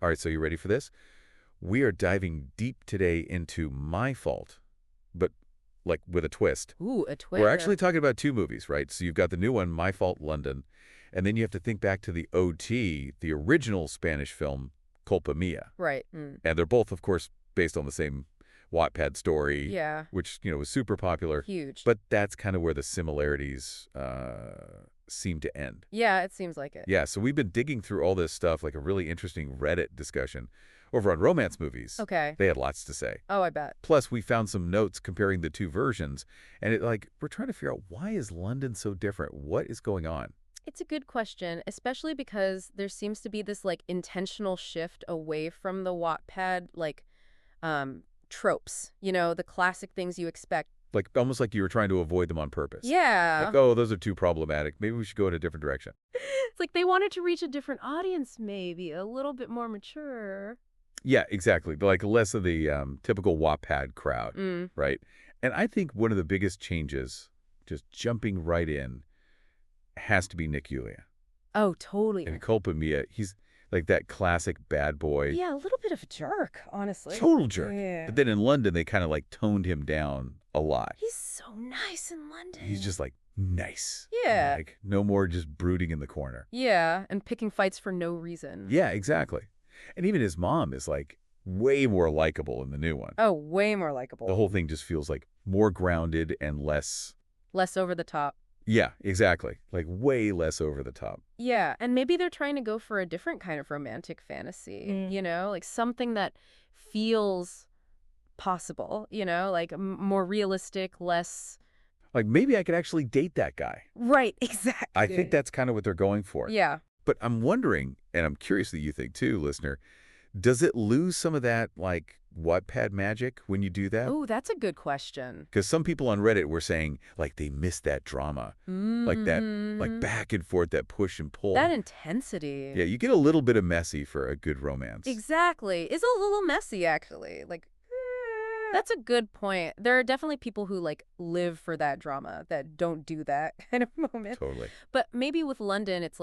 All right, so you ready for this? We are diving deep today into My Fault, but like with a twist. Ooh, a We're twist. actually talking about two movies, right? So you've got the new one, My Fault London, and then you have to think back to the OT, the original Spanish film, Culpa Mia. Right. And they're both, of course, based on the same Wattpad story, Yeah. which, was super popular. Huge. But that's kind of where the similarities seem to end. Yeah, it seems like it. Yeah, so we've been digging through all this stuff, like a really interesting Reddit discussion over on romance movies. Okay. They had lots to say. Oh, I bet. Plus, we found some notes comparing the two versions, and we're trying to figure out, why is London so different? What is going on? It's a good question, especially because there seems to be this intentional shift away from the Wattpad tropes. The classic things you expect. Like, almost like you were trying to avoid them on purpose. Yeah. Like, oh, those are too problematic. Maybe we should go in a different direction. It's like they wanted to reach a different audience, maybe a little bit more mature. Yeah, exactly. Like less of the typical Wattpad crowd, right? And I think one of the biggest changes, just jumping right in, has to be Nick Yulia. Oh, totally. And Culpa Mia, he's like that classic bad boy. Yeah, a little bit of a jerk, honestly. Total jerk. Yeah. But then in London, they kind of toned him down a lot. He's so nice in London. He's just nice. Yeah. Like no more just brooding in the corner. Yeah, and picking fights for no reason. Yeah, exactly. And even his mom is way more likable in the new one. Oh, way more likable. The whole thing just feels more grounded and less... Less over the top. Yeah, exactly. Way less over the top. Yeah, and maybe they're trying to go for a different kind of romantic fantasy, something that feels possible, more realistic, less... Maybe I could actually date that guy. Right, exactly. I think that's kind of what they're going for. Yeah. But I'm wondering, and I'm curious that you think too, listener, does it lose some of that, Wattpad magic when you do that? Oh, that's a good question. Because some people on Reddit were saying, they missed that drama. That back and forth, that push and pull. That intensity. Yeah, you get a little bit of messy for a good romance. Exactly. It's a little messy, actually. That's a good point. There are definitely people who, live for that drama, that don't do that kind of moment. Totally. But maybe with London, it's,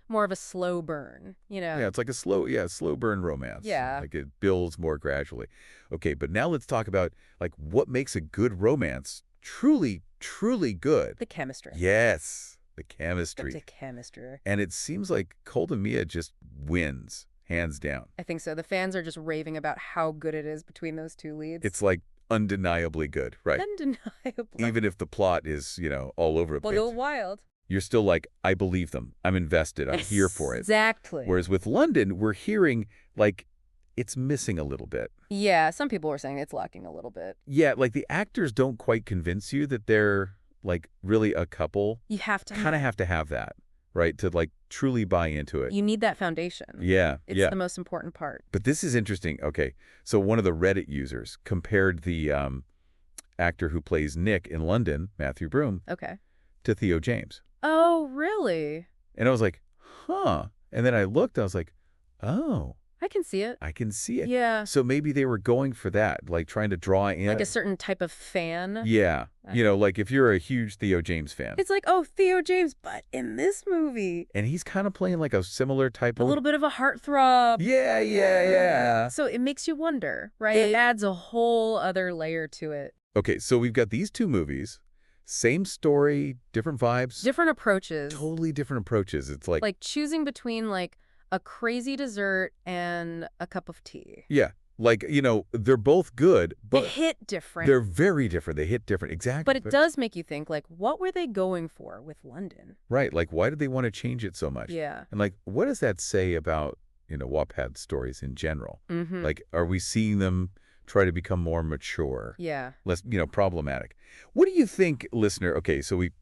more of a slow burn, Yeah, it's like a slow burn romance. Yeah. It builds more gradually. Okay, but now let's talk about, what makes a good romance truly, truly good. The chemistry. Yes, the chemistry. The chemistry. And it seems like Culpa Mia just wins, hands down. I think so. The fans are just raving about how good it is between those two leads. It's, undeniably good, right? Undeniably. Even if the plot is, all over the But place. a little wild. You're still I believe them. I'm invested. I'm here for it. Exactly. Whereas with London, we're hearing, it's missing a little bit. Yeah, some people were saying it's lacking a little bit. Yeah, the actors don't quite convince you that they're, really a couple. You have to. Kind of have to have that, right? To, truly buy into it. You need that foundation. Yeah, It's the most important part. But this is interesting. Okay, so one of the Reddit users compared the actor who plays Nick in London, Matthew Broome, Okay. to Theo James. Oh, really? And I was like, huh. And then I looked, I was like, oh. I can see it. I can see it. Yeah. So maybe they were going for that, trying to draw in. Like a certain type of fan. Yeah. If you're a huge Theo James fan. It's oh, Theo James, but in this movie. And he's kind of playing a similar type of... A little bit of a heartthrob. Yeah. So it makes you wonder, right? It adds a whole other layer to it. Okay, so we've got these two movies. Same story, different vibes. Different approaches. Totally different approaches. It's like choosing between a crazy dessert and a cup of tea. Yeah. They're both good, but they hit different. They're very different. They hit different. Exactly. But it does make you think, what were they going for with London? Right. Why did they want to change it so much? Yeah. And what does that say about, Wattpad stories in general? Mm-hmm. Are we seeing them try to become more mature? Yeah. Less, problematic. What do you think, listener? Okay, so we,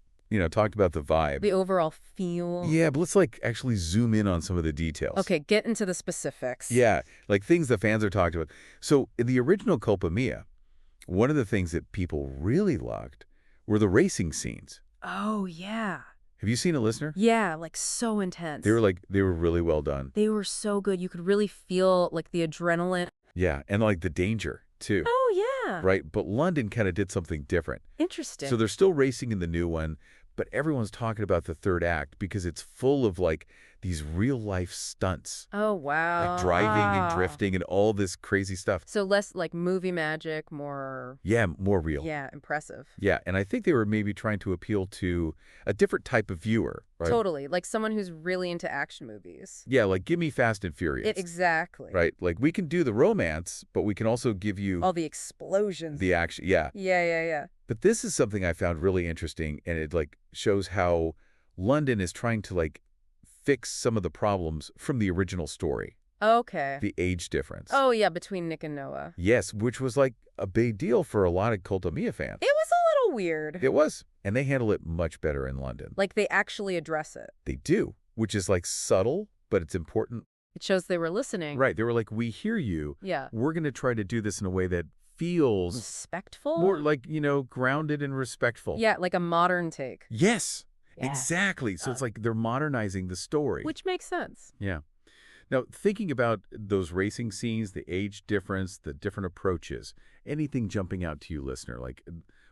talked about the vibe. The overall feel. Yeah, but let's actually zoom in on some of the details. Okay, get into the specifics. Yeah, things the fans are talking about. So in the original Culpa Mia, one of the things that people really loved were the racing scenes. Oh, yeah. Have you seen it, listener? Yeah, so intense. They were really well done. They were so good. You could really feel the adrenaline. Yeah, and the danger too. Oh, yeah. Right, but London kind of did something different. Interesting. So they're still racing in the new one, but everyone's talking about the third act because it's full of these real-life stunts, Oh, wow. like driving and drifting and all this crazy stuff. So less like movie magic, more, Yeah, more real. yeah, impressive. Yeah, and I think they were maybe trying to appeal to a different type of viewer, right? Totally. Like someone who's really into action movies. Yeah, like give me Fast and Furious. Exactly. Right? Like we can do the romance, but we can also give you All the explosions. the action. Yeah. Yeah. But this is something I found really interesting, and it like shows how London is trying to like fix some of the problems from the original story, Okay. the age difference. Oh, yeah, between Nick and Noah. Yes, which was like a big deal for a lot of Cult of Mia fans. It was a little weird. It was. And they handle it much better in London. Like they actually address it. They do, which is like subtle, but it's important. It shows they were listening. Right. They were like, we hear you. Yeah. We're going to try to do this in a way that feels Respectful? more like, grounded and respectful. Yeah, like a modern take. Yes, Yeah. exactly. So it's like they're modernizing the story. Which makes sense. Yeah. Now, thinking about those racing scenes, the age difference, the different approaches, anything jumping out to you, listener? Like,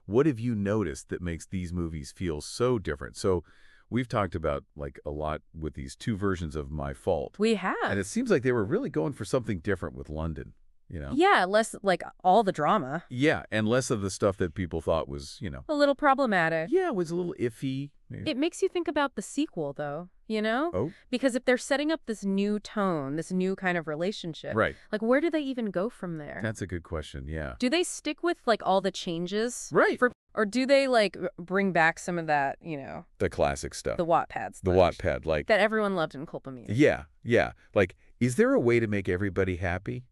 what have you noticed that makes these movies feel so different? So we've talked about, like, a lot with these two versions of My Fault. We have. And it seems like they were really going for something different with London, Yeah, less like all the drama. Yeah, and less of the stuff that people thought was, A little problematic. yeah, it was a little iffy. Maybe. It makes you think about the sequel, though, Oh, Because if they're setting up this new tone, this new kind of relationship, right. like where do they even go from there? That's a good question, yeah. Do they stick with like all the changes? Right. Or do they like bring back some of that, The classic stuff. the Wattpad The stuff Wattpad, like, that everyone loved in Culpa yeah. Like, is there a way to make everybody happy?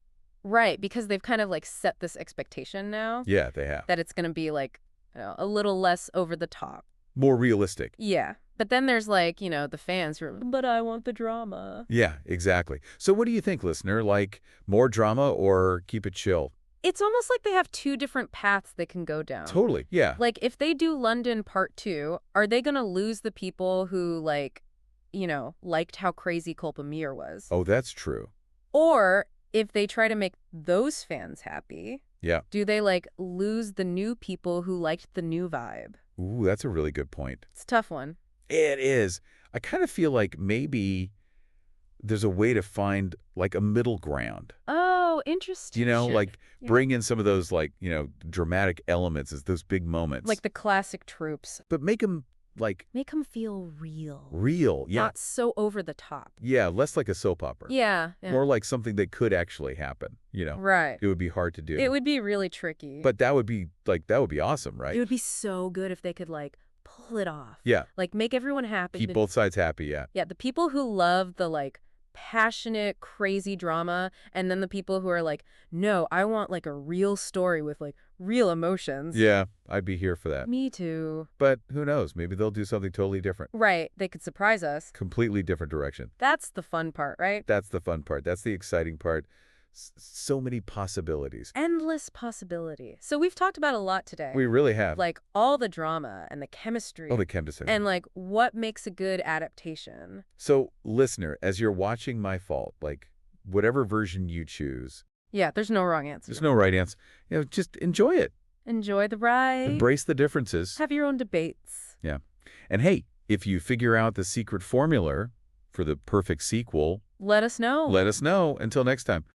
Right, because they've kind of like set this expectation now Yeah, they have. that it's going to be like a little less over the top. More realistic. Yeah. But then there's like, the fans who are, but I want the drama. Yeah, exactly. So what do you think, listener? Like, more drama or keep it chill? It's almost like they have two different paths they can go down. Totally, yeah. Like, if they do London Part 2, are they going to lose the people who, like, liked how crazy Culpa Mir was? Oh, that's true. Or if they try to make those fans happy, Yeah. do they, like, lose the new people who liked the new vibe? Ooh, that's a really good point. It's a tough one. It is. I kind of feel like maybe there's a way to find, like, a middle ground. Oh, interesting. Like, Yeah. bring in some of those, like, dramatic elements as those big moments. Like the classic troops. But make them, like, Make them feel real. real. Yeah. Not so over the top. Yeah, less like a soap opera. Yeah. More like something that could actually happen, Right. It would be hard to do. It would be really tricky. But that would be awesome, right? It would be so good if they could, like, pull it off. Yeah. Like, make everyone happy. Keep both sides happy, yeah. Yeah, the people who love the, like, passionate, crazy drama, and then the people who are like, no, I want, like, a real story with, like, real emotions. Yeah, I'd be here for that. Me too. But who knows? Maybe they'll do something totally different. Right. They could surprise us. Completely different direction. That's the fun part, right? That's the fun part. That's the exciting part. So many possibilities. Endless possibility. So we've talked about a lot today. We really have. Like, all the drama and the chemistry. Oh, the chemistry. And, like, what makes a good adaptation. So, listener, as you're watching My Fault, like, whatever version you choose, Yeah, there's no wrong answer. there's no right answer. Just enjoy it. Enjoy the ride. Embrace the differences. Have your own debates. Yeah. And hey, if you figure out the secret formula for the perfect sequel, Let us know. let us know. Until next time.